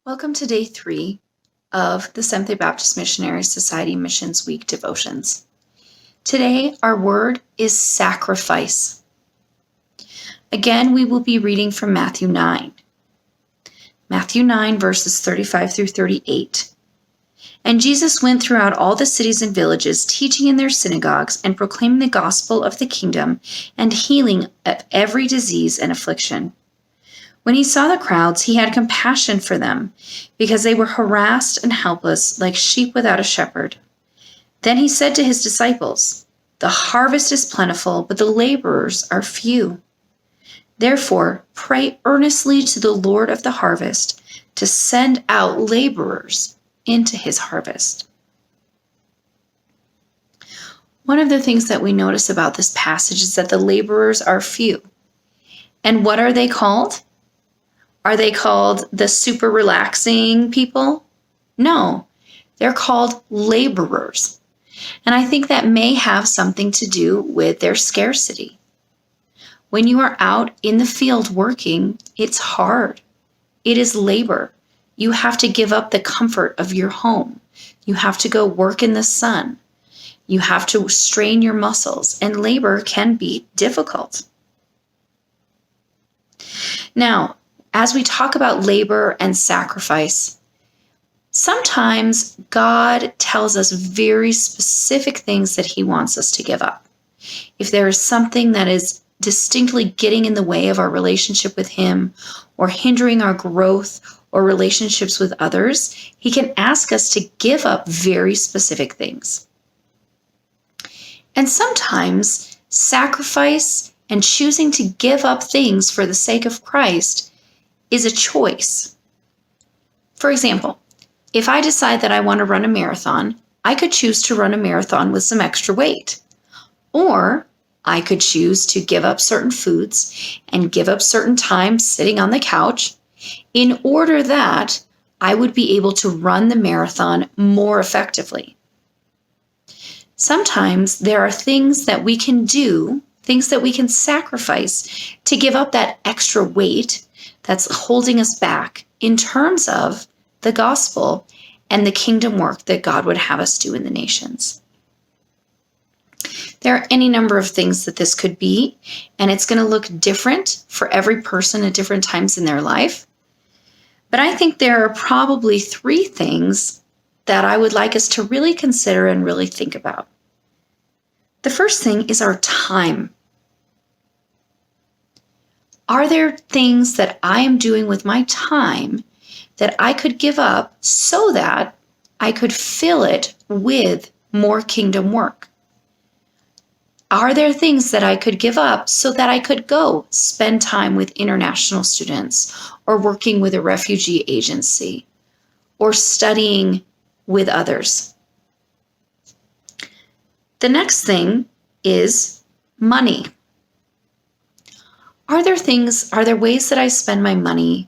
Welcome to day 3 of the Seventh-day Baptist Missionary Society Missions Week devotions. Today, our word is sacrifice. Again, we will be reading from Matthew 9. Matthew 9, verses 35 through 38. And Jesus went throughout all the cities and villages, teaching in their synagogues and proclaiming the gospel of the kingdom and healing of every disease and affliction. When he saw the crowds, he had compassion for them, because they were harassed and helpless, like sheep without a shepherd. Then he said to his disciples, "The harvest is plentiful, but the laborers are few. Therefore, pray earnestly to the Lord of the harvest to send out laborers into his harvest." One of the things that we notice about this passage is that the laborers are few. And what are they called? Are they called the super relaxing people? No, they're called laborers. And I think that may have something to do with their scarcity. When you are out in the field working, it's hard. It is labor. You have to give up the comfort of your home. You have to go work in the sun. You have to strain your muscles, and labor can be difficult. Now, as we talk about labor and sacrifice, sometimes God tells us very specific things that he wants us to give up. If there is something that is distinctly getting in the way of our relationship with him or hindering our growth or relationships with others, he can ask us to give up very specific things. And sometimes sacrifice and choosing to give up things for the sake of Christ is a choice. For example, if I decide that I want to run a marathon, I could choose to run a marathon with some extra weight. Or I could choose to give up certain foods and give up certain time sitting on the couch in order that I would be able to run the marathon more effectively. Sometimes there are things that we can do, things that we can sacrifice to give up that extra weight that's holding us back in terms of the gospel and the kingdom work that God would have us do in the nations. There are any number of things that this could be, and it's going to look different for every person at different times in their life. But I think there are probably 3 things that I would like us to really consider and really think about. The first thing is our time. Are there things that I am doing with my time that I could give up so that I could fill it with more kingdom work? Are there things that I could give up so that I could go spend time with international students or working with a refugee agency or studying with others? The next thing is money. Are there ways that I spend my money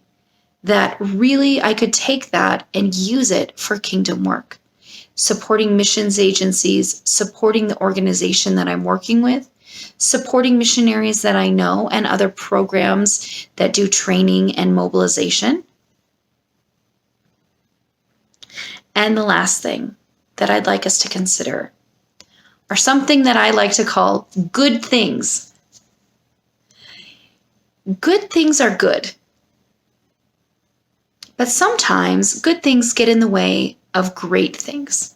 that really I could take that and use it for kingdom work? Supporting missions agencies, supporting the organization that I'm working with, supporting missionaries that I know and other programs that do training and mobilization. And the last thing that I'd like us to consider are something that I like to call good things. Good things are good, but sometimes good things get in the way of great things.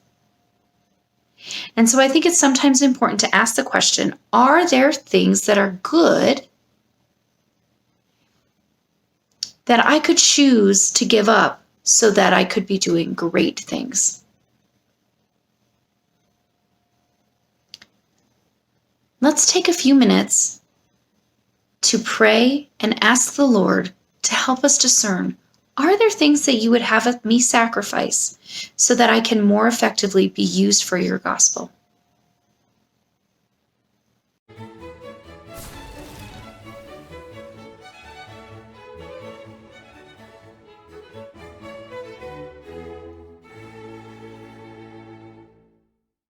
And so I think it's sometimes important to ask the question, are there things that are good that I could choose to give up so that I could be doing great things? Let's take a few minutes to pray and ask the Lord to help us discern, are there things that you would have me sacrifice so that I can more effectively be used for your gospel?